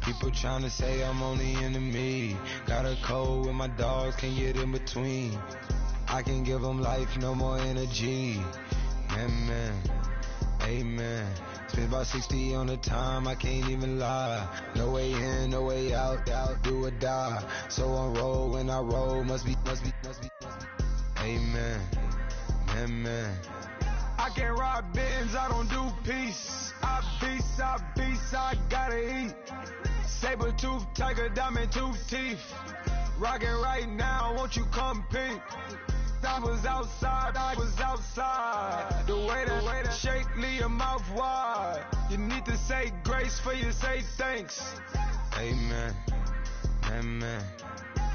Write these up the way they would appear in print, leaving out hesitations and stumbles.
People tryna say I'm on the enemy. Got a code with my dogs, can't get in between. I can give them life, no more energy. Amen, amen. Spent about 60 on the time, I can't even lie. No way in, no way out, do or die. So on roll, when I roll, must be. Amen, amen. I can't ride Benz, I don't do peace. I beast, I gotta eat. Saber tooth, tiger, diamond tooth teeth. Rockin' right now, won't you come peep? I was outside. The way that shake, leave your mouth wide. You need to say grace for you say thanks. Amen, amen.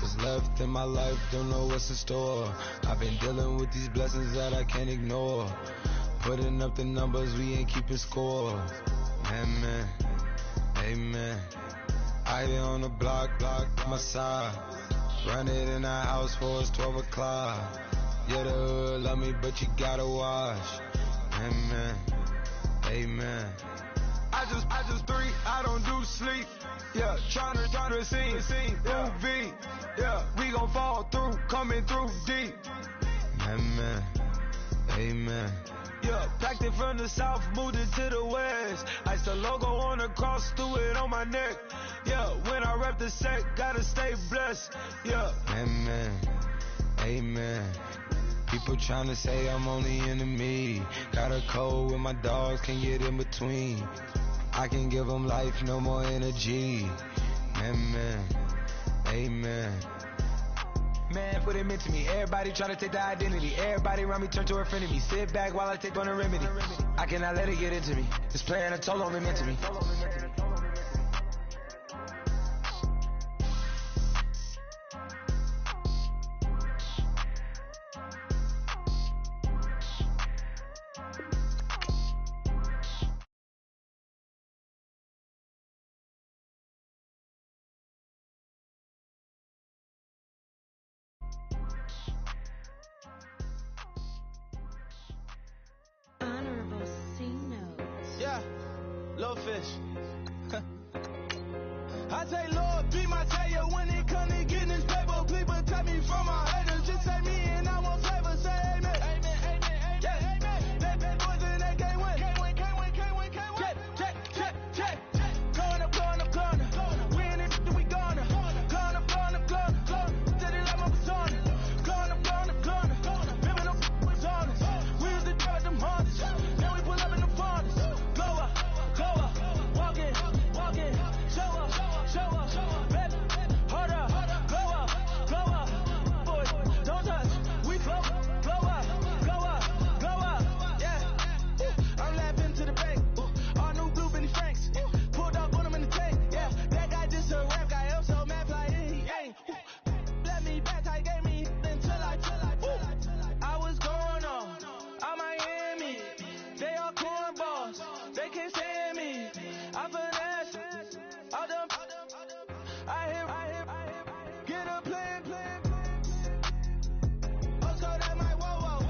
What's left in my life, don't know what's in store. I've been dealing with these blessings that I can't ignore. Putting up the numbers, we ain't keeping score. Amen, amen. I been on the block, my side. Run it in our house for it's 12 o'clock. Yeah, the hood love me, but you gotta watch. Amen, amen. I just three, I don't do sleep. Yeah, tryna see, UV. Yeah, we gon' fall through, coming through deep. Amen, amen. Yeah, packed it from the south, moved it to the west. Iced the logo on the cross, threw it on my neck. Yeah, when I rep the set, gotta stay blessed. Yeah, amen, amen. People tryna say I'm on the enemy. Got a code with my dogs, can't get in between. I can give them life, no more energy. Amen, amen. Man, put it into me. Everybody try to take the identity. Everybody around me turn to a friend of me. Sit back while I take on the remedy. I cannot let it get into me. It's playing a toll on me mentally. Little fish. I say, Lord, be my savior when it comes to getting this paper. Please protect me from my haters. Just say me and I won't favor. Say amen. Amen, amen, amen, yeah. Amen. That boys in that can't win. Can't win. Check. Going up. Win it, we gonna. Going up. Steady like my persona. Going up. Remember no was honest. We used to drive them Hondas. Now we pull up in the Fondas. Go up. Walking. Show up. Baby, hold up. Go up. Boys, don't touch. We flow. Go up. Yeah. I'm laughing to the bank. All new blue Benny Franks. Pulled up on him in the tank. Yeah. That guy just a rap guy. I'm so mad like he ain't. Let me back, I gave me until I was going on Miami. They all cornballs. They can't stand me. I finesse. All them. I hear. Get a plan. Let's go that my whoa.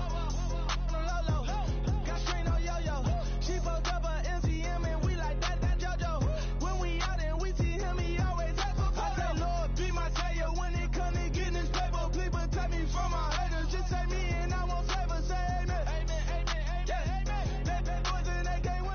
On the low. Got straight on yo-yo. She fucked up her MCM and we like that JoJo. When we out and we see him, he always ask for photo. I say, Lord, be my savior when it come to getting this paper. Please protect me from my haters. Just say me and I won't favor. Say amen. Amen. Yeah. Amen. That boys in that can't win.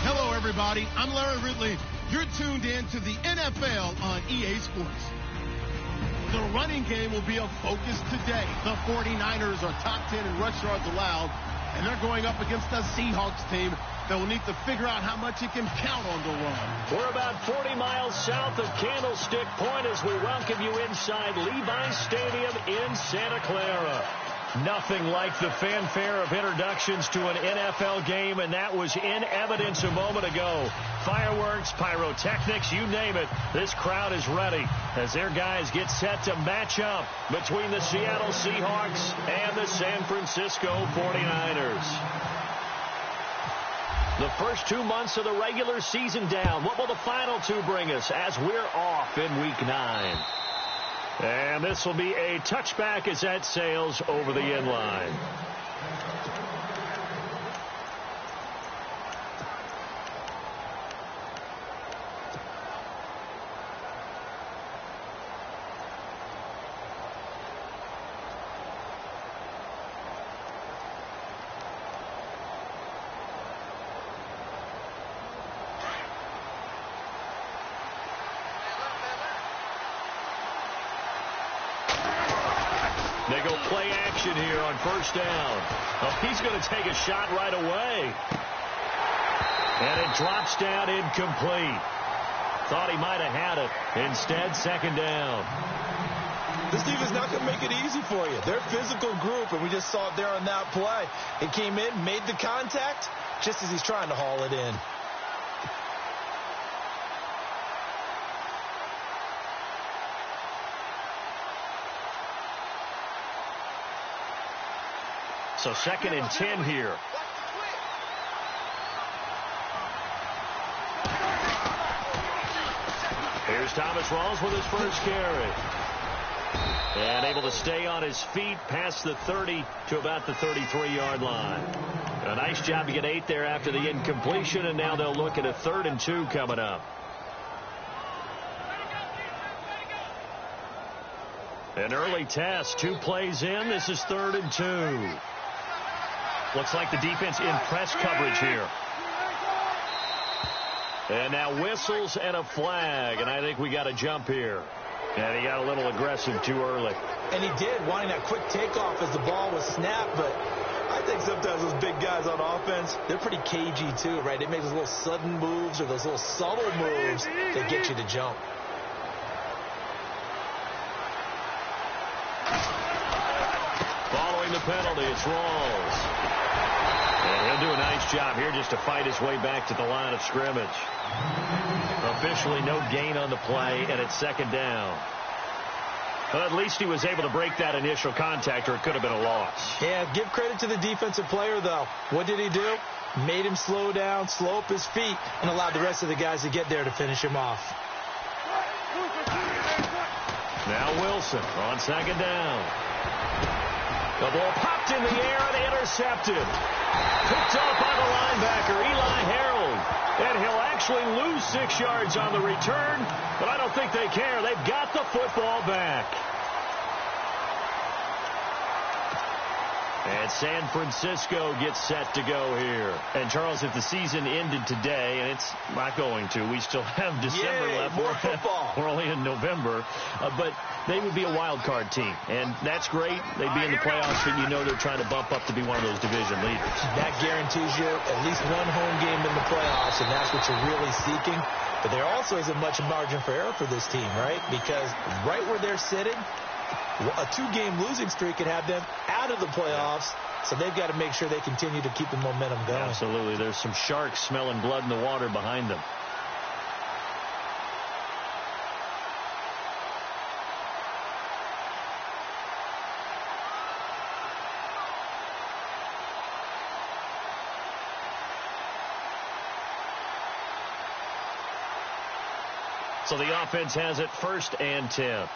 Hello, everybody. I'm Larry Ridley. You're tuned in to the NFL on EA Sports. The running game will be a focus today. The 49ers are top 10 in rush yards allowed, and they're going up against a Seahawks team that will need to figure out how much it can count on the run. We're about 40 miles south of Candlestick Point as we welcome you inside Levi's Stadium in Santa Clara. Nothing like the fanfare of introductions to an NFL game, and that was in evidence a moment ago. Fireworks, pyrotechnics, you name it. This crowd is ready as their guys get set to match up between the Seattle Seahawks and the San Francisco 49ers. The first 2 months of the regular season down. What will the final two bring us as we're off in Week 9? And this will be a touchback as that sails over the end line. They go play action here on first down. Oh, he's going to take a shot right away. And it drops down incomplete. Thought he might have had it. Instead, second down. This defense not going to make it easy for you. They're a physical group, and we just saw it there on that play. It came in, made the contact, just as he's trying to haul it in. So 2nd and 10 here. Here's Thomas Rawls with his first carry. And able to stay on his feet past the 30 to about the 33-yard line. A nice job to get 8 there after the incompletion, and now they'll look at a 3rd and 2 coming up. An early test, 2 plays in. This is 3rd and 2. Looks like the defense in press coverage here. And now whistles and a flag, and I think we got a jump here. And he got a little aggressive too early. And he did, wanting that quick takeoff as the ball was snapped, but I think sometimes those big guys on offense, they're pretty cagey too, right? They make those little sudden moves or those little subtle moves that get you to jump. Following the penalty, it's Rawls. And he'll do a nice job here just to fight his way back to the line of scrimmage. Officially no gain on the play, and it's 2nd down. But at least he was able to break that initial contact, or it could have been a loss. Yeah, give credit to the defensive player, though. What did he do? Made him slow down, slow up his feet, and allowed the rest of the guys to get there to finish him off. Now Wilson on 2nd down. The ball popped in the air and intercepted. Picked off by the linebacker, Eli Harold. And he'll actually lose 6 yards on the return, but I don't think they care. They've got the football back. And San Francisco gets set to go here. And, Charles, if the season ended today, and it's not going to, we still have December left. More football. We're only in November. But they would be a wild card team. And that's great. They'd be in the playoffs, but you know they're trying to bump up to be one of those division leaders. That guarantees you at least one home game in the playoffs, and that's what you're really seeking. But there also isn't much margin for error for this team, right? Because right where they're sitting, a 2-game losing streak could have them out of the playoffs, so they've got to make sure they continue to keep the momentum going. Absolutely. There's some sharks smelling blood in the water behind them. So the offense has it 1st and 10.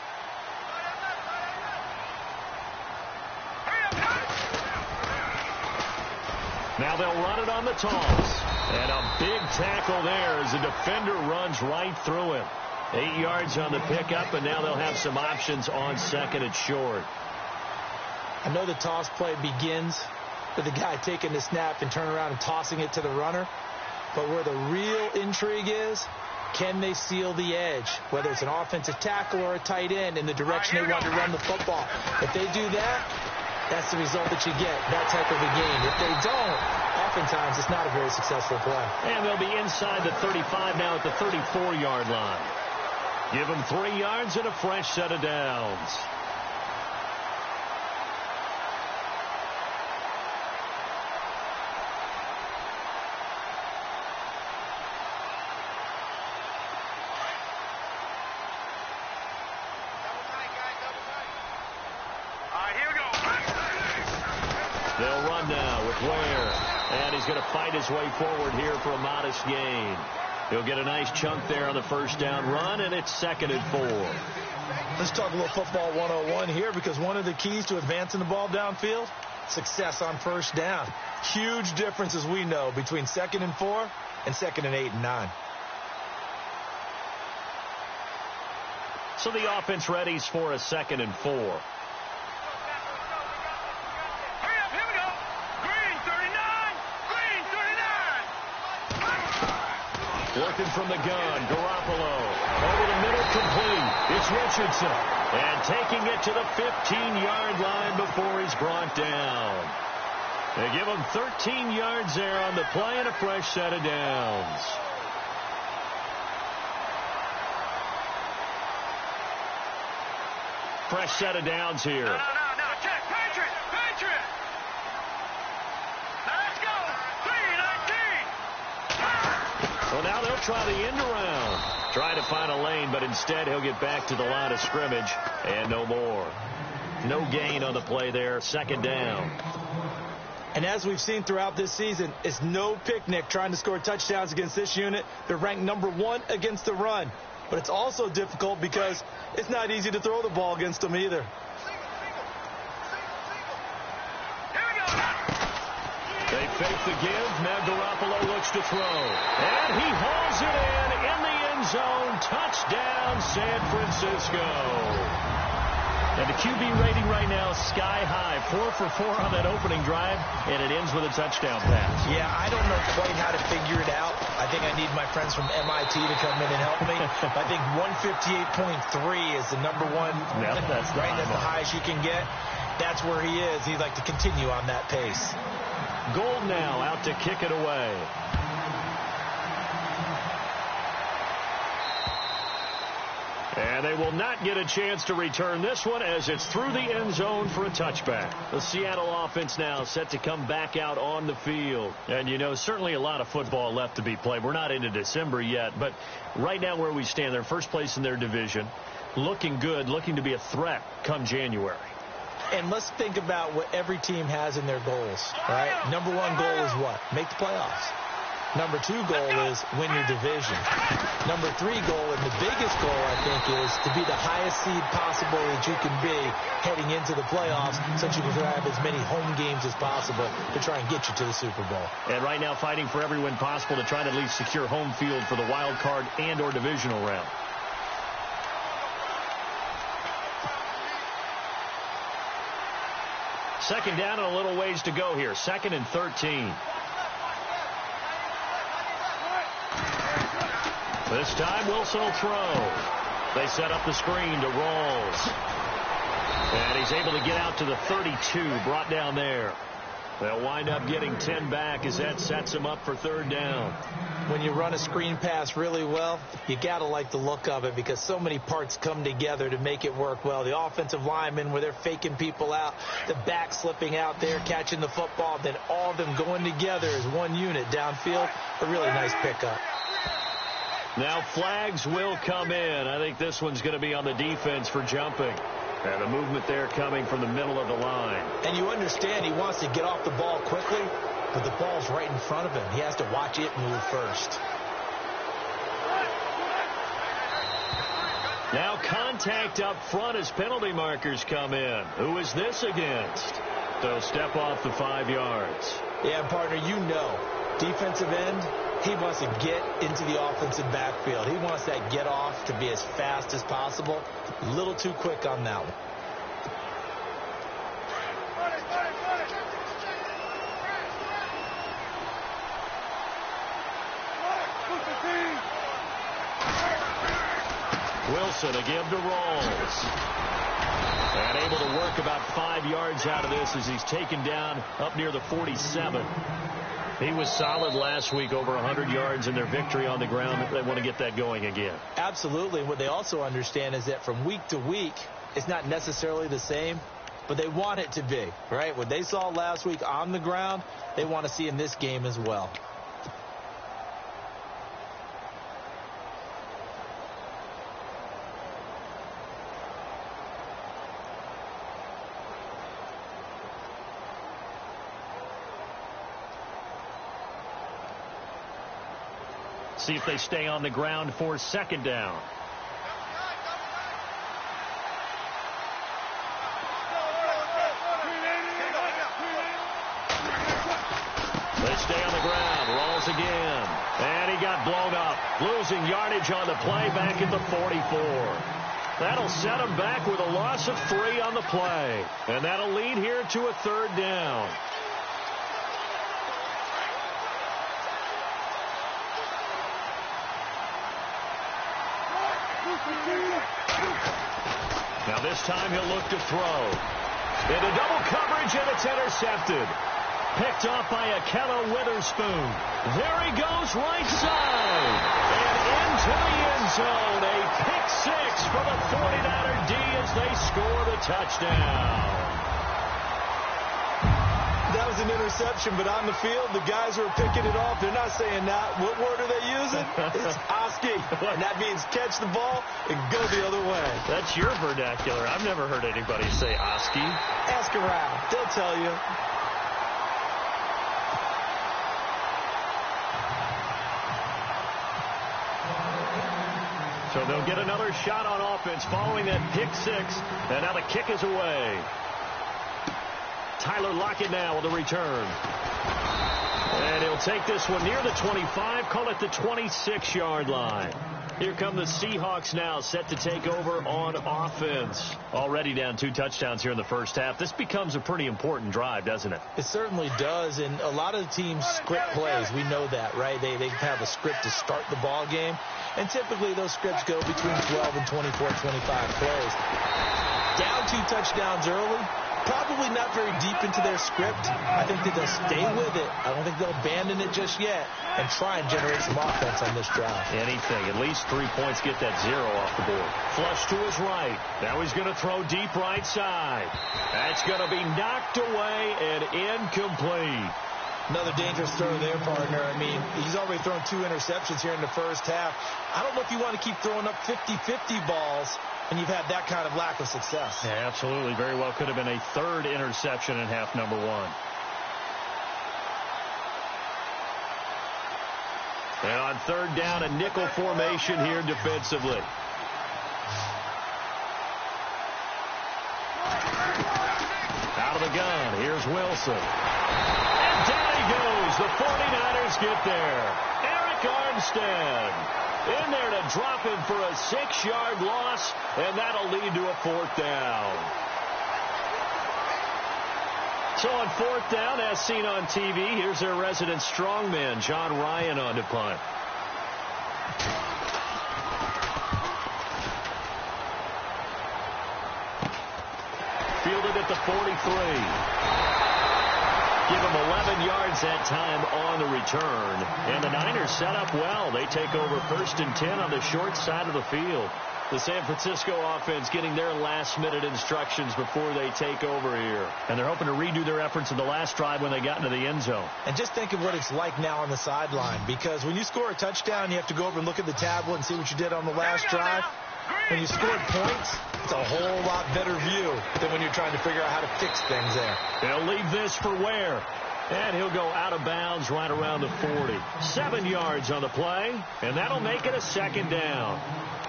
Now they'll run it on the toss. And a big tackle there as the defender runs right through him. 8 yards on the pickup, and now they'll have some options on 2nd and short. I know the toss play begins with the guy taking the snap and turning around and tossing it to the runner. But where the real intrigue is, can they seal the edge, whether it's an offensive tackle or a tight end, in the direction they want to run the football? If they do that, that's the result that you get, that type of a game. If they don't, oftentimes it's not a very successful play. And they'll be inside the 35 now at the 34-yard line. Give them 3 yards and a fresh set of downs. They'll run now with Ware. And he's going to fight his way forward here for a modest gain. He'll get a nice chunk there on the first down run, and it's 2nd and 4. Let's talk a little football 101 here, because one of the keys to advancing the ball downfield, success on first down. Huge difference, as we know, between 2nd and 4 and 2nd and 8 and 9. So the offense readies for a 2nd and 4. Looking from the gun, Garoppolo. Over the middle, complete. It's Richardson. And taking it to the 15-yard line before he's brought down. They give him 13 yards there on the play and a fresh set of downs. Fresh set of downs here. No. Check. Patriot. Now let's go. 3-19. Well, now they'll try the end around. Trying to find a lane, but instead he'll get back to the line of scrimmage and no more. No gain on the play there. Second down. And as we've seen throughout this season, it's no picnic trying to score touchdowns against this unit. They're ranked number 1 against the run. But it's also difficult because it's not easy to throw the ball against them either. They fake the give. Now Garoppolo looks to throw. And he hauls it in the end zone. Touchdown, San Francisco. And the QB rating right now sky high. 4 for 4 on that opening drive, and it ends with a touchdown pass. Yeah, I don't know quite how to figure it out. I think I need my friends from MIT to come in and help me. I think 158.3 is the number one. Yep, that's right. That's the highest you can get. That's where he is. He'd like to continue on that pace. Gold now out to kick it away. And they will not get a chance to return this one as it's through the end zone for a touchback. The Seattle offense now set to come back out on the field. And, you know, certainly a lot of football left to be played. We're not into December yet, but right now where we stand, they're first place in their division, looking good, looking to be a threat come January. And let's think about what every team has in their goals, right? Number 1 goal is what? Make the playoffs. Number 2 goal is win your division. Number 3 goal, and the biggest goal, I think, is to be the highest seed possible that you can be heading into the playoffs so that you can have as many home games as possible to try and get you to the Super Bowl. And right now fighting for every win possible to try to at least secure home field for the wild card and or divisional round. Second down and a little ways to go here. 2nd and 13. This time Wilson will throw. They set up the screen to Rawls. And he's able to get out to the 32, brought down there. They'll wind up getting 10 back as that sets him up for 3rd down. When you run a screen pass really well, you got to like the look of it because so many parts come together to make it work well. The offensive linemen where they're faking people out, the back slipping out there, catching the football, then all of them going together as one unit downfield. A really nice pickup. Now flags will come in. I think this one's going to be on the defense for jumping. And the movement there coming from the middle of the line. And you understand he wants to get off the ball quickly, but the ball's right in front of him. He has to watch it move first. Now contact up front as penalty markers come in. Who is this against? So step off the 5 yards. Yeah, partner, you know, defensive end, he wants to get into the offensive backfield. He wants that get off to be as fast as possible. A little too quick on that one. Wilson a give to Rawls. And able to work about 5 yards out of this as he's taken down up near the 47. He was solid last week, over 100 yards in their victory on the ground. They want to get that going again. Absolutely. What they also understand is that from week to week, it's not necessarily the same, but they want it to be, right? What they saw last week on the ground, they want to see in this game as well. See if they stay on the ground for 2nd down. They stay on the ground. Rawls again. And he got blown up. Losing yardage on the play back at the 44. That'll set him back with a loss of 3 on the play. And that'll lead here to a 3rd down. Now this time he'll look to throw. Into double coverage, and it's intercepted. Picked off by Akello Witherspoon. There he goes, right side. And into the end zone. A pick six for the 49er D as they score the touchdown. That was an interception, but on the field, the guys who are picking it off, they're not saying that. What word are they using? It's Oski. And that means catch the ball and go the other way. That's your vernacular. I've never heard anybody say Oski. Ask around. They'll tell you. So they'll get another shot on offense following that pick six. And now the kick is away. Tyler Lockett now with the return. And he'll take this one near the 25, call it the 26-yard line. Here come the Seahawks now, set to take over on offense. Already down 2 touchdowns here in the first half. This becomes a pretty important drive, doesn't it? It certainly does, and a lot of the teams script plays. We know that, right? They have a script to start the ball game, and typically those scripts go between 12 and 24, 25 plays. Down 2 touchdowns early. Probably not very deep into their script. I think that they'll stay with it. I don't think they'll abandon it just yet and try and generate some offense on this drive. Anything. At least 3 points, get that 0 off the board. Flush to his right. Now he's going to throw deep right side. That's going to be knocked away and incomplete. Another dangerous throw there, partner. I mean, he's already thrown 2 interceptions here in the first half. I don't know if you want to keep throwing up 50-50 balls and you've had that kind of lack of success. Yeah, absolutely. Very well could have been a 3rd interception in half number 1. And on 3rd down, a nickel formation here defensively. Out of the gun. Here's Wilson. And down he goes. The 49ers get there. Eric Armstead in there to drop him for a 6-yard loss, and that'll lead to a 4th down. So on 4th down, as seen on TV, here's their resident strongman, John Ryan, on to punt. Fielded at the 43. Give him 11 yards that time on the return. And the Niners set up well. They take over 1st and 10 on the short side of the field. The San Francisco offense getting their last-minute instructions before they take over here. And they're hoping to redo their efforts in the last drive when they got into the end zone. And just think of what it's like now on the sideline. Because when you score a touchdown, you have to go over and look at the tablet and see what you did on the last drive. When you scored points, it's a whole lot better view than when you're trying to figure out how to fix things there. They'll leave this for Ware. And he'll go out of bounds right around the 40. 7 yards on the play, and that'll make it a 2nd down.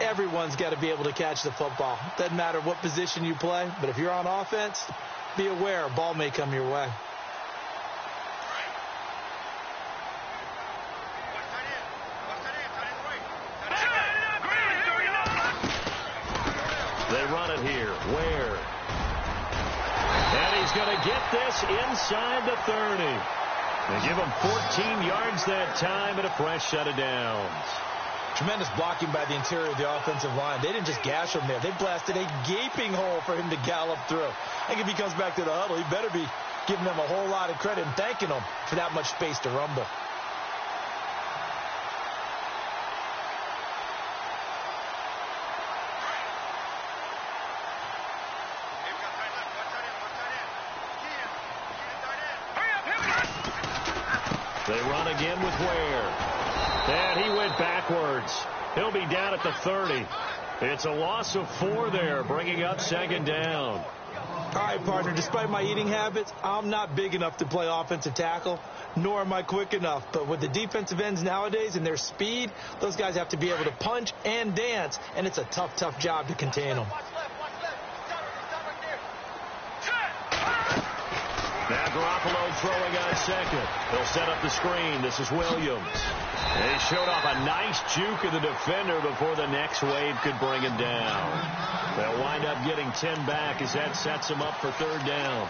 Everyone's got to be able to catch the football. Doesn't matter what position you play, but if you're on offense, be aware a ball may come your way. They run it here. Ware. And he's going to get this inside the 30. They give him 14 yards that time and a fresh set of downs. Tremendous blocking by the interior of the offensive line. They didn't just gash him there. They blasted a gaping hole for him to gallop through. I think if he comes back to the huddle, he better be giving them a whole lot of credit and thanking them for that much space to rumble. They run again with Ware. And he went backwards. He'll be down at the 30. It's a loss of 4 there, bringing up 2nd down. All right, partner, despite my eating habits, I'm not big enough to play offensive tackle, nor am I quick enough. But with the defensive ends nowadays and their speed, those guys have to be able to punch and dance, and it's a tough, tough job to contain them. Now Garoppolo throwing on 2nd. They'll set up the screen. This is Williams. And he showed off a nice juke of the defender before the next wave could bring him down. They'll wind up getting 10 back as that sets him up for 3rd down.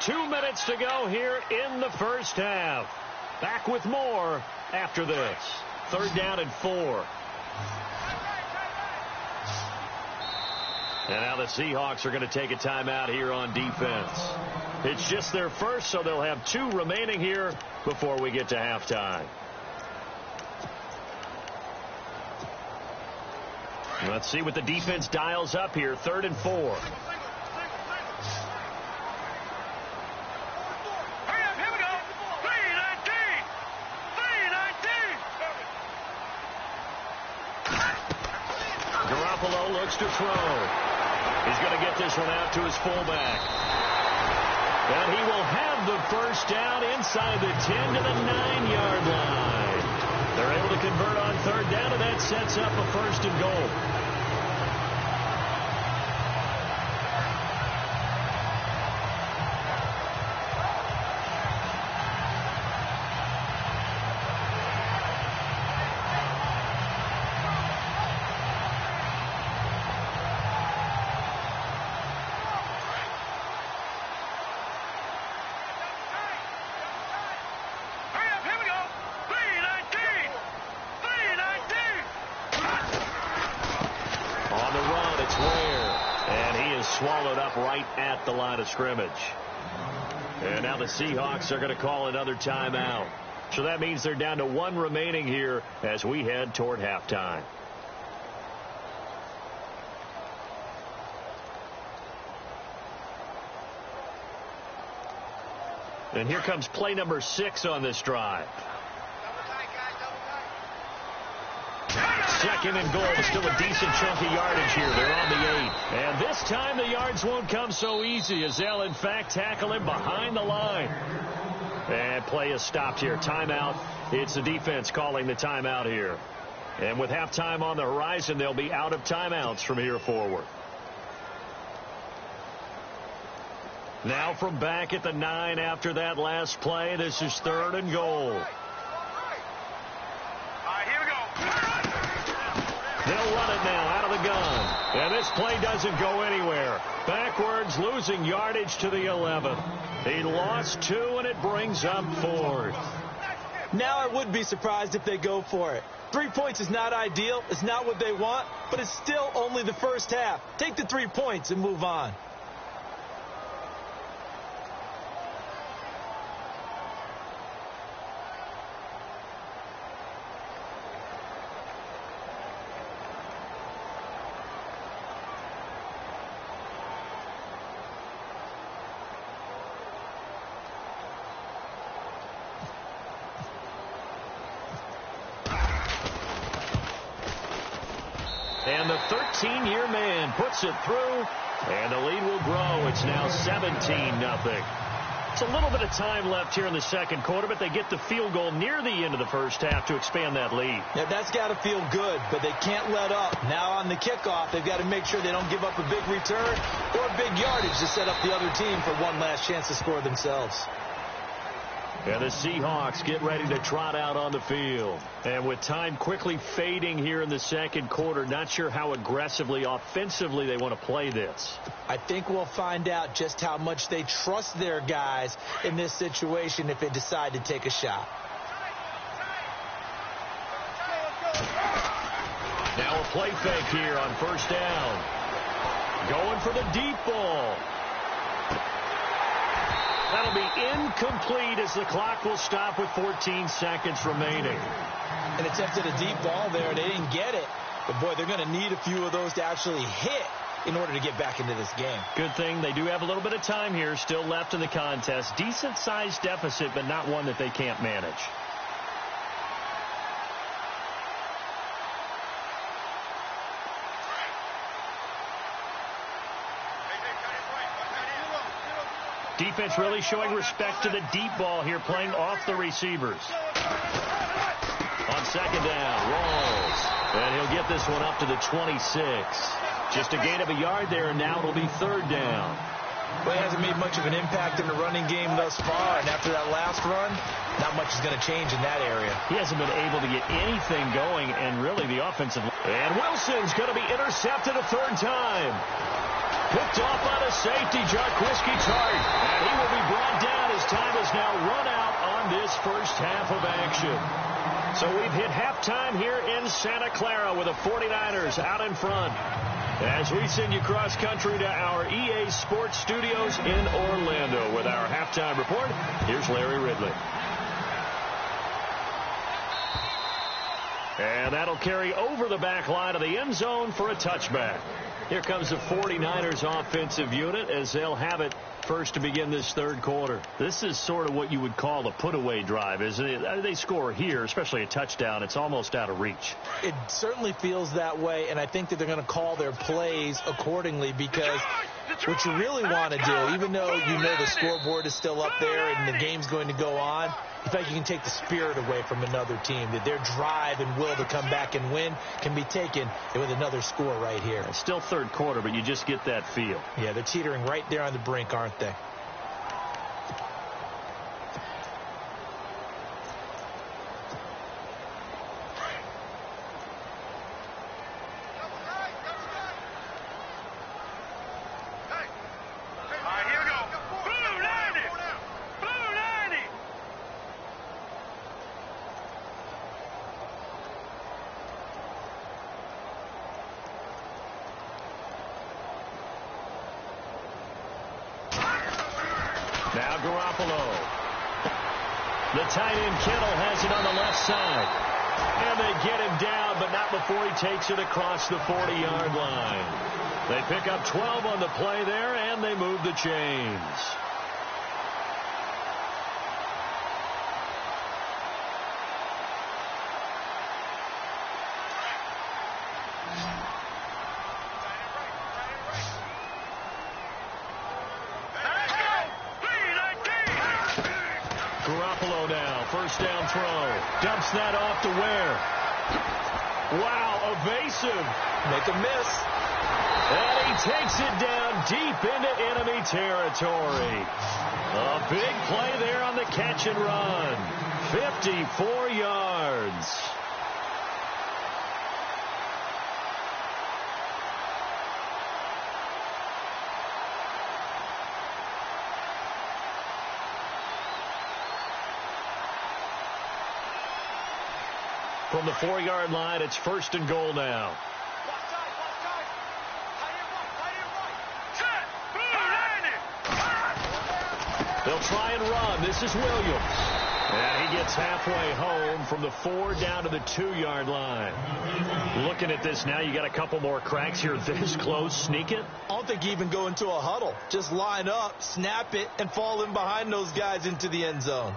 2 minutes to go here in the first half. Back with more after this. 3rd down and 4. And now the Seahawks are going to take a timeout here on defense. It's just their first, so they'll have 2 remaining here before we get to halftime. Let's see what the defense dials up here. 3rd and 4. Looks to throw. He's going to get this one out to his fullback. And he will have the first down inside the 10 to the 9-yard line. They're able to convert on 3rd down, and that sets up a 1st and goal. Swallowed up right at the line of scrimmage. And now the Seahawks are going to call another timeout. So that means they're down to 1 remaining here as we head toward halftime. And here comes play number 6 on this drive. 2nd and goal. Still a decent chunk of yardage here. They're on the 8. And this time the yards won't come so easy as they'll, in fact, tackle him behind the line. And play is stopped here. Timeout. It's the defense calling the timeout here. And with halftime on the horizon, they'll be out of timeouts from here forward. Now from back at the 9 after that last play, this is 3rd and goal. They'll run it now out of the gun. And this play doesn't go anywhere. Backwards, losing yardage to the 11. He lost 2, and it brings up 4th. Now I would be surprised if they go for it. 3 points is not ideal. It's not what they want, but it's still only the first half. Take the 3 points and move on. And the 13-year man puts it through, and the lead will grow. It's now 17-0. It's a little bit of time left here in the second quarter, but they get the field goal near the end of the first half to expand that lead. Yeah, that's got to feel good, but they can't let up. Now on the kickoff, they've got to make sure they don't give up a big return or big yardage to set up the other team for one last chance to score themselves. And the Seahawks get ready to trot out on the field. And with time quickly fading here in the second quarter, not sure how aggressively, offensively they want to play this. I think we'll find out just how much they trust their guys in this situation if they decide to take a shot. Now a play fake here on 1st down. Going for the deep ball. That'll be incomplete as the clock will stop with 14 seconds remaining. And attempted a deep ball there. They didn't get it. But, boy, they're going to need a few of those to actually hit in order to get back into this game. Good thing they do have a little bit of time here still left in the contest. Decent-sized deficit, but not one that they can't manage. Defense really showing respect to the deep ball here, playing off the receivers. On 2nd down, rolls. And he'll get this one up to the 26. Just a gain of a yard there, and now it'll be 3rd down. Well, he hasn't made much of an impact in the running game thus far, and after that last run, not much is going to change in that area. He hasn't been able to get anything going, and really the offensive. And Wilson's going to be intercepted a 3rd time. Picked off on a safety, Jarquiski Tart. And he will be brought down as time has now run out on this first half of action. So we've hit halftime here in Santa Clara with the 49ers out in front. As we send you cross-country to our EA Sports Studios in Orlando with our halftime report, here's Larry Ridley. And that'll carry over the back line of the end zone for a touchback. Here comes the 49ers offensive unit as they'll have it first to begin this third quarter. This is sort of what you would call a put-away drive, isn't it? They score here, especially a touchdown. It's almost out of reach. It certainly feels that way, and I think that they're going to call their plays accordingly because what you really want to do, even though you know the scoreboard is still up there and the game's going to go on, in fact, you can take the spirit away from another team, that their drive and will to come back and win can be taken with another score right here. It's still third quarter, but you just get that feel. Yeah, they're teetering right there on the brink, aren't they? Now Garoppolo. The tight end Kittle has it on the left side. And they get him down, but not before he takes it across the 40-yard line. They pick up 12 on the play there, and they move the chains. Garoppolo now, first down throw. Dumps that off to Ware. Wow, evasive. Make a miss. And he takes it down deep into enemy territory. A big play there on the catch and run. 54 yards. From the 4-yard line, it's first and goal now. They'll try and run. This is Williams. And he gets halfway home from the 4 down to the 2-yard line. Looking at this now, you got a couple more cracks here this close. Sneak it. I don't think you even go into a huddle. Just line up, snap it, and fall in behind those guys into the end zone.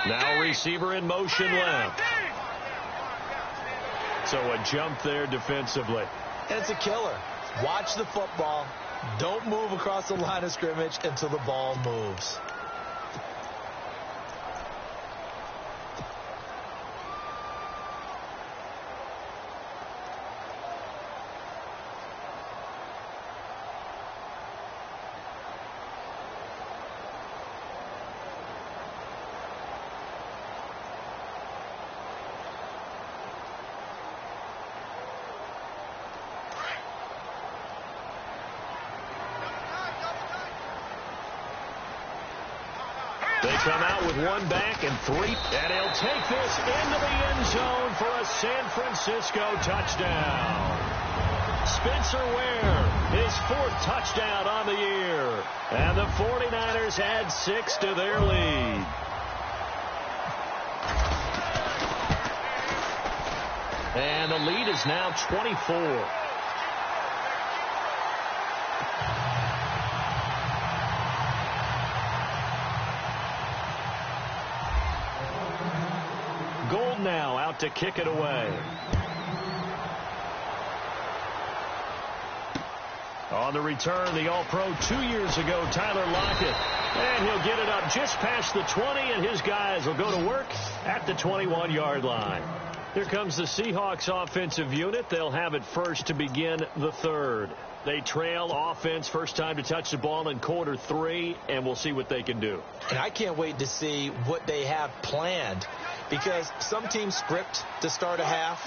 Now receiver in motion left. So a jump there defensively. And it's a killer. Watch the football. Don't move across the line of scrimmage until the ball moves. They come out with 1 back and 3. And he'll take this into the end zone for a San Francisco touchdown. Spencer Ware, his 4th touchdown on the year. And the 49ers add 6 to their lead. And the lead is now 24. Now out to kick it away. On the return, the All-Pro 2 years ago, Tyler Lockett. And he'll get it up just past the 20, and his guys will go to work at the 21-yard line. Here comes the Seahawks offensive unit. They'll have it first to begin the third. They trail offense, first time to touch the ball in quarter 3, and we'll see what they can do. And I can't wait to see what they have planned, because some teams script to start a half.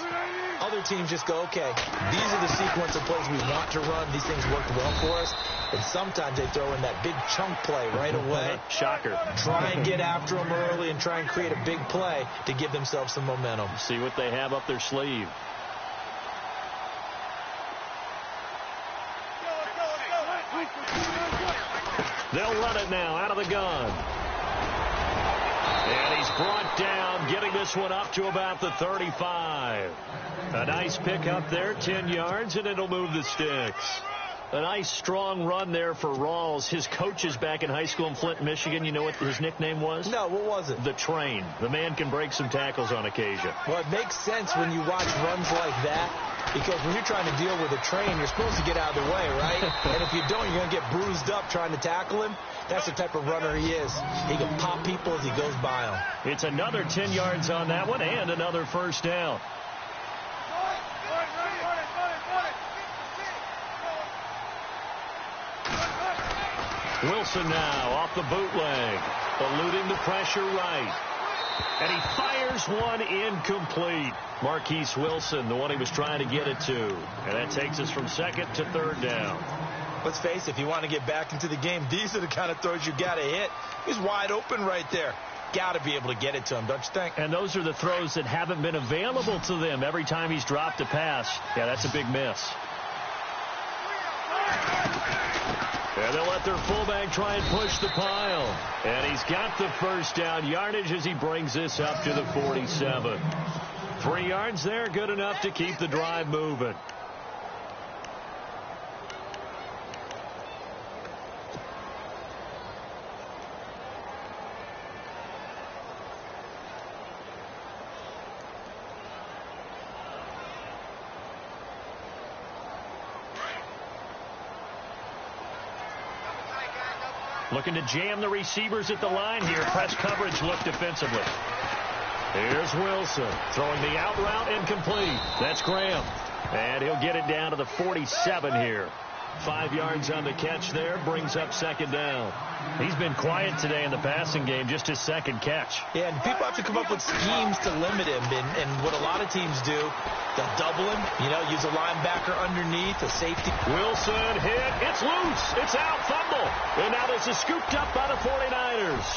Other teams just go, okay, these are the sequence of plays we want to run. These things worked well for us. And sometimes they throw in that big chunk play right away. Shocker. Try and get after them early and try and create a big play to give themselves some momentum. See what they have up their sleeve. They'll run it now out of the gun. And he's brought down, getting this one up to about the 35. A nice pickup there, 10 yards, and it'll move the sticks. A nice, strong run there for Rawls. His coaches back in high school in Flint, Michigan, you know what his nickname was? No, what was it? The Train. The man can break some tackles on occasion. Well, it makes sense when you watch runs like that, because when you're trying to deal with a train, you're supposed to get out of the way, right? And if you don't, you're going to get bruised up trying to tackle him. That's the type of runner he is. He can pop people as he goes by them. It's another 10 yards on that one and another first down. Wilson now off the bootleg, eluding the pressure right. And he fires one incomplete. Marquise Wilson, the one he was trying to get it to. And that takes us from second to third down. Let's face it, if you want to get back into the game, these are the kind of throws you got to hit. He's wide open right there. Got to be able to get it to him, don't you think? And those are the throws that haven't been available to them every time he's dropped a pass. Yeah, that's a big miss. And they'll let their fullback try and push the pile. And he's got the first down yardage as he brings this up to the 47. 3 yards there, good enough to keep the drive moving. Looking to jam the receivers at the line here. Press coverage look defensively. Here's Wilson throwing the out route incomplete. That's Graham. And he'll get it down to the 47 here. 5 yards on the catch there. Brings up second down. He's been quiet today in the passing game. Just his second catch. Yeah, and people have to come up with schemes to limit him. And what a lot of teams do, they'll double him. You know, use a linebacker underneath, a safety. Wilson hit. It's loose. It's out. Fumble. And now this is scooped up by the 49ers.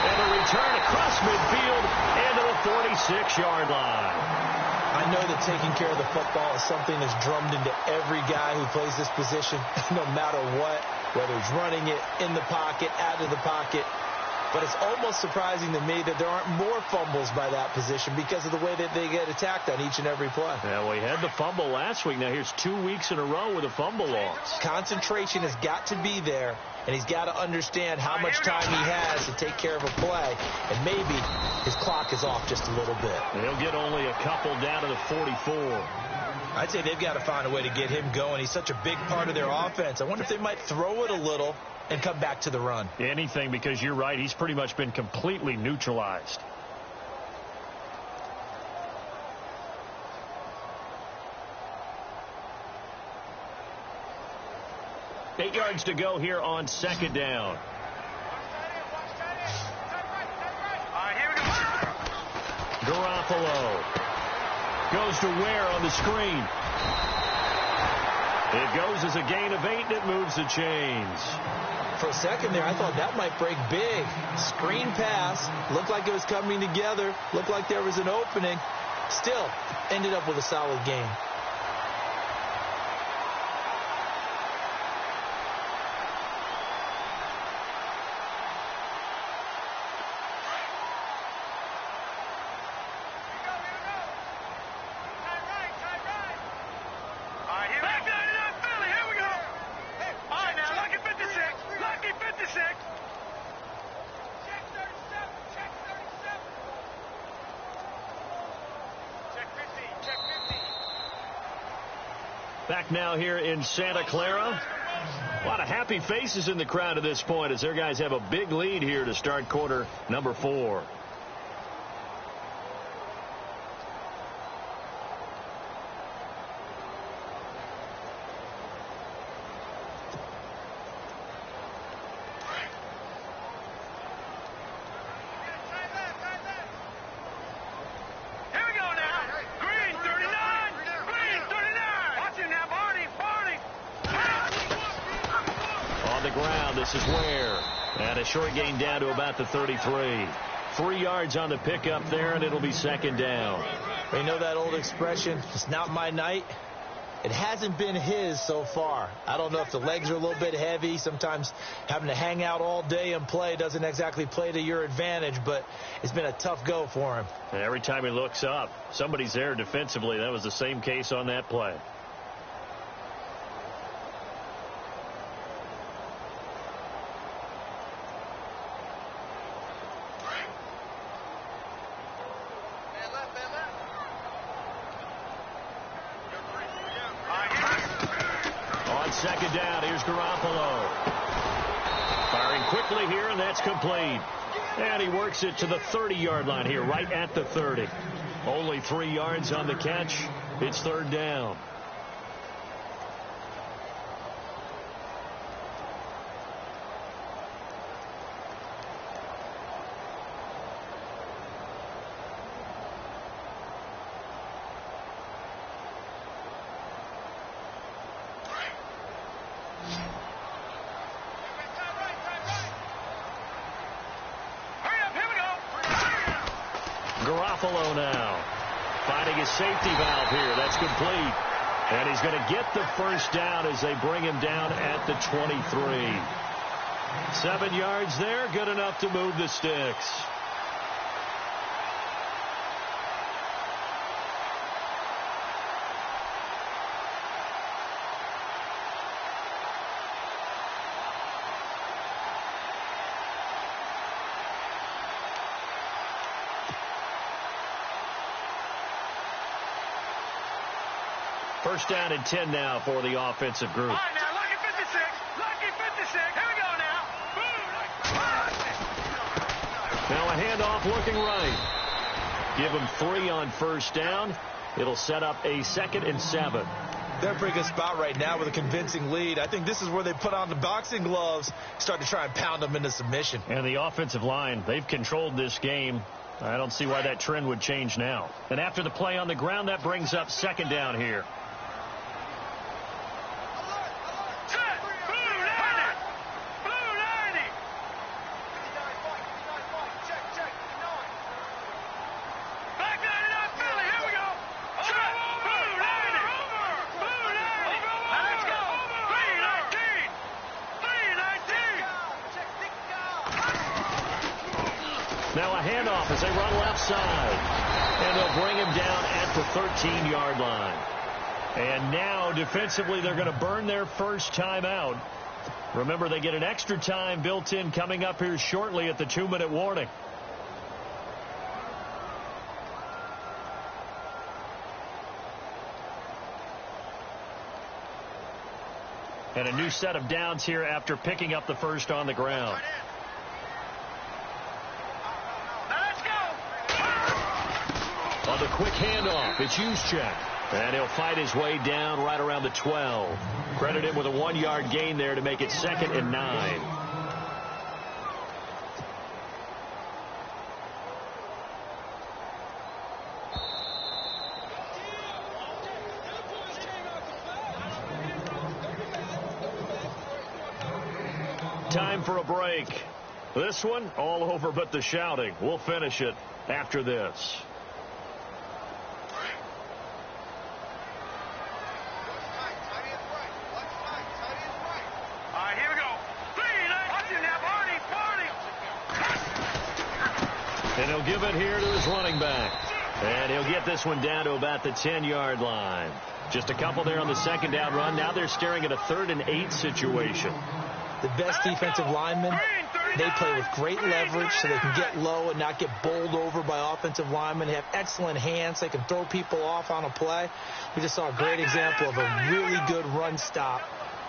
And a return across midfield and to the 46-yard line. I know that taking care of the football is something that's drummed into every guy who plays this position, no matter what, whether he's running it, in the pocket, out of the pocket. But it's almost surprising to me that there aren't more fumbles by that position because of the way that they get attacked on each and every play. Yeah, well, he had the fumble last week. Now here's 2 weeks in a row with a fumble loss. Concentration has got to be there, and he's got to understand how much time he has to take care of a play, and maybe his clock is off just a little bit. And he'll get only a couple down to the 44. I'd say they've got to find a way to get him going. He's such a big part of their offense. I wonder if they might throw it a little and come back to the run. Anything, because you're right, he's pretty much been completely neutralized. Eight yards to go here on second down. Garoppolo goes to Ware on the screen. It goes as a gain of 8, and it moves the chains. For a second there, I thought that might break big. Screen pass. Looked like it was coming together. Looked like there was an opening. Still, ended up with a solid game. Back now here in Santa Clara. A lot of happy faces in the crowd at this point as their guys have a big lead here to start quarter number 4. ground. This is Ware. And a short gain down to about the 33. 3 yards on the pickup there, and it'll be second down. You know that old expression, it's not my night. It hasn't been his so far. I don't know if the legs are a little bit heavy. Sometimes having to hang out all day and play doesn't exactly play to your advantage, but it's been a tough go for him. And every time he looks up, somebody's there defensively. That was the same case on that play. Second down, here's Garoppolo. Firing quickly here, and that's complete. And he works it to the 30-yard line here, right at the 30. Only 3 yards on the catch. It's third down. Garoppolo now finding his safety valve here. That's complete. And he's going to get the first down as they bring him down at the 23. 7 yards there, good enough to move the sticks. First down and 10 now for the offensive group. All right, now, lucky 56. Lucky 56. Here we go now. Boom. Now a handoff looking right. Give him 3 on first down. It'll set up a 2nd and 7. They're in a pretty good spot right now with a convincing lead. I think this is where they put on the boxing gloves, start to try and pound them into submission. And the offensive line, they've controlled this game. I don't see why that trend would change now. And after the play on the ground, that brings up second down here. Now a handoff as they run left side. And they'll bring him down at the 13-yard line. And now defensively they're going to burn their first time out. Remember, they get an extra time built in coming up here shortly at the 2-minute warning. And a new set of downs here after picking up the first on the ground. On the quick handoff, it's Juszczyk. And he'll fight his way down right around the 12. Credit him with a 1-yard gain there to make it 2nd and 9. Time for a break. This one, all over but the shouting. We'll finish it after this. And he'll give it here to his running back. And he'll get this one down to about the 10-yard line. Just a couple there on the second down run. Now they're staring at a 3rd and 8 situation. The best defensive linemen, they play with great leverage so they can get low and not get bowled over by offensive linemen. They have excellent hands. They can throw people off on a play. We just saw a great example of a really good run stop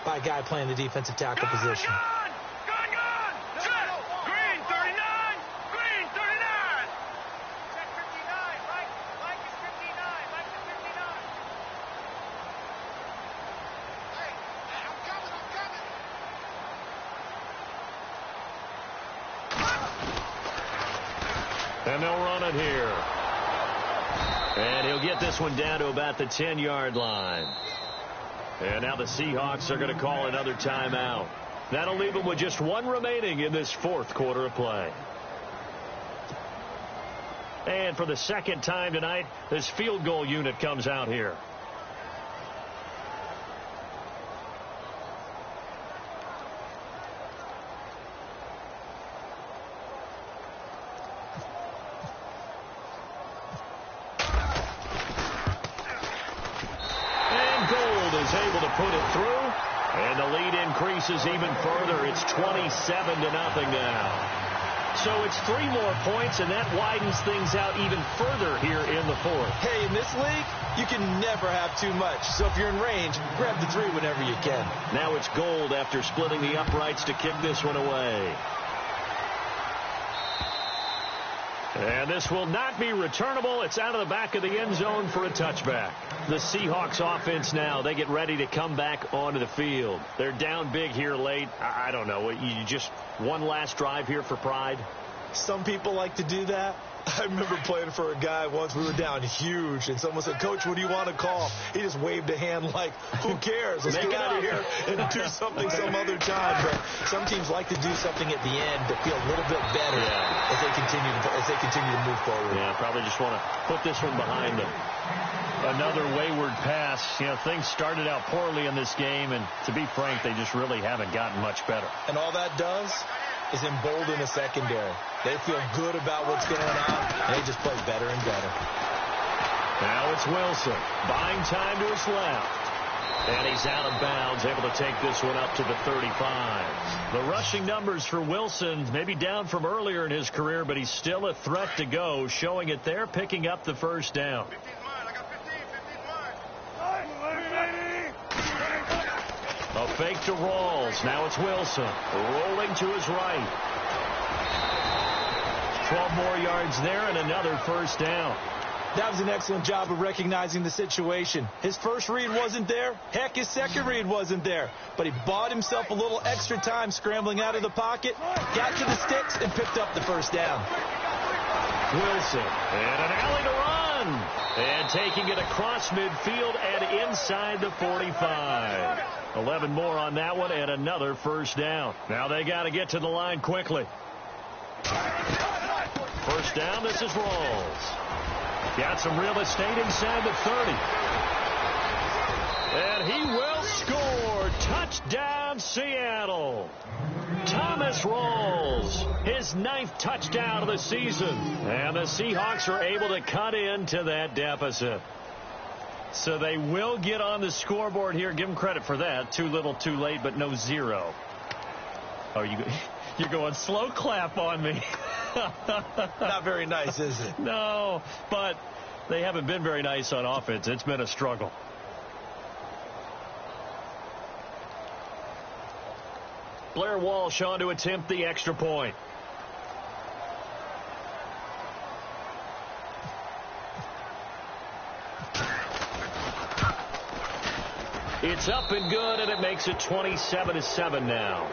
by a guy playing the defensive tackle position. And they'll run it here. And he'll get this one down to about the 10-yard line. And now the Seahawks are going to call another timeout. That'll leave them with just one remaining in this fourth quarter of play. And for the second time tonight, this field goal unit comes out here. And Gold is able to put it through. And the lead increases even further. It's 27-0 now. So it's 3 more points, and that widens things out even further here in the fourth. Hey, in this league, you can never have too much. So if you're in range, grab the 3 whenever you can. Now it's Gold after splitting the uprights to kick this one away. And this will not be returnable. It's out of the back of the end zone for a touchback. The Seahawks offense now, they get ready to come back onto the field. They're down big here late. I don't know. You just one last drive here for pride? Some people like to do that. I remember playing for a guy once. We were down huge, and someone said, "Coach, what do you want to call?" He just waved a hand like, who cares? Let's get out of here and do something some other time. But some teams like to do something at the end to feel a little bit better as they continue to move forward. Yeah, probably just want to put this one behind them. Another wayward pass. You know, things started out poorly in this game, and to be frank, they just really haven't gotten much better. And all that does is embolden the secondary. They feel good about what's going on, and they just play better and better. Now it's Wilson, buying time to his left. And he's out of bounds, able to take this one up to the 35. The rushing numbers for Wilson maybe down from earlier in his career, but he's still a threat to go, showing it there, picking up the first down. 15's mine. I got 15 mine. A fake to Rawls. Now it's Wilson, rolling to his right. 12 more yards there and another first down. That was an excellent job of recognizing the situation. His first read wasn't there. Heck, his second read wasn't there. But he bought himself a little extra time scrambling out of the pocket, got to the sticks, and picked up the first down. Wilson, and an alley to run. And taking it across midfield and inside the 45. 11 more on that one and another first down. Now they got to get to the line quickly. First down, this is Rawls. Got some real estate inside the 30. And he will score. Touchdown, Seattle. Thomas Rawls, his 9th touchdown of the season. And the Seahawks are able to cut into that deficit. So they will get on the scoreboard here. Give them credit for that. Too little, too late, but no 0. Oh, you're going slow clap on me. Not very nice, is it? No, but they haven't been very nice on offense. It's been a struggle. Blair Walsh on to attempt the extra point. It's up and good, and it makes it 27-7 now.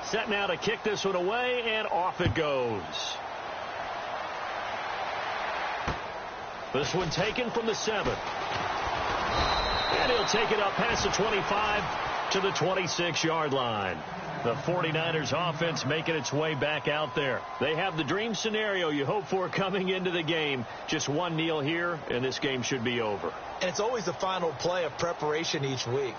Set now to kick this one away, and off it goes. This one taken from the 7. And he'll take it up past the 25 to the 26-yard line. The 49ers offense making its way back out there. They have the dream scenario you hope for coming into the game. Just one kneel here, and this game should be over. And it's always the final play of preparation each week.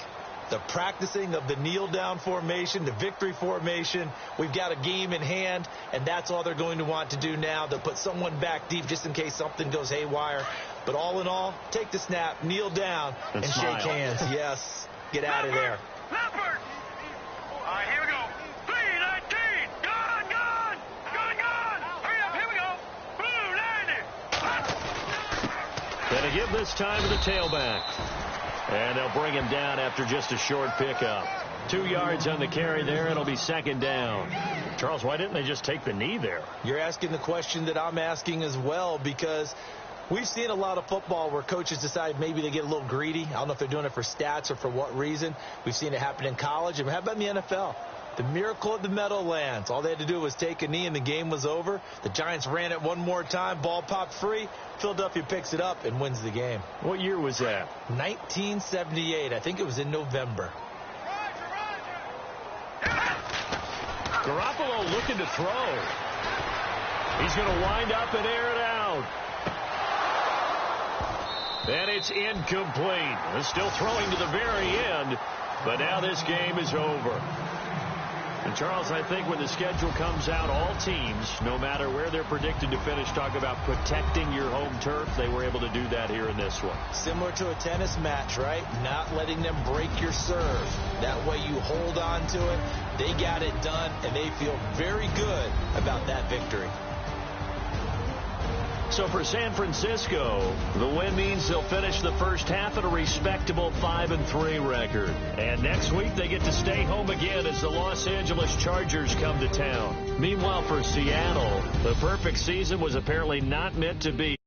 The practicing of the kneel-down formation, the victory formation. We've got a game in hand, and that's all they're going to want to do now. They'll put someone back deep just in case something goes haywire. But all in all, take the snap, kneel down, and shake hands. Yes, get out of there. Leopard! All right, here we go. 319! Gone! Hurry up, here we go. Blue 90! Gonna give this time to the tailback. And they'll bring him down after just a short pickup. 2 yards on the carry there. It'll be second down. Charles, why didn't they just take the knee there? You're asking the question that I'm asking as well, because we've seen a lot of football where coaches decide maybe they get a little greedy. I don't know if they're doing it for stats or for what reason. We've seen it happen in college. And how about in the NFL? The miracle of the Meadowlands. All they had to do was take a knee and the game was over. The Giants ran it one more time. Ball popped free. Philadelphia picks it up and wins the game. What year was that? 1978. I think it was in November. Garoppolo looking to throw. He's going to wind up and air it out. And it's incomplete. They're still throwing to the very end, but now this game is over. And, Charles, I think when the schedule comes out, all teams, no matter where they're predicted to finish, talk about protecting your home turf. They were able to do that here in this one. Similar to a tennis match, right? Not letting them break your serve. That way you hold on to it. They got it done, and they feel very good about that victory. So for San Francisco, the win means they'll finish the first half at a respectable 5-3 record. And next week they get to stay home again as the Los Angeles Chargers come to town. Meanwhile, for Seattle, the perfect season was apparently not meant to be.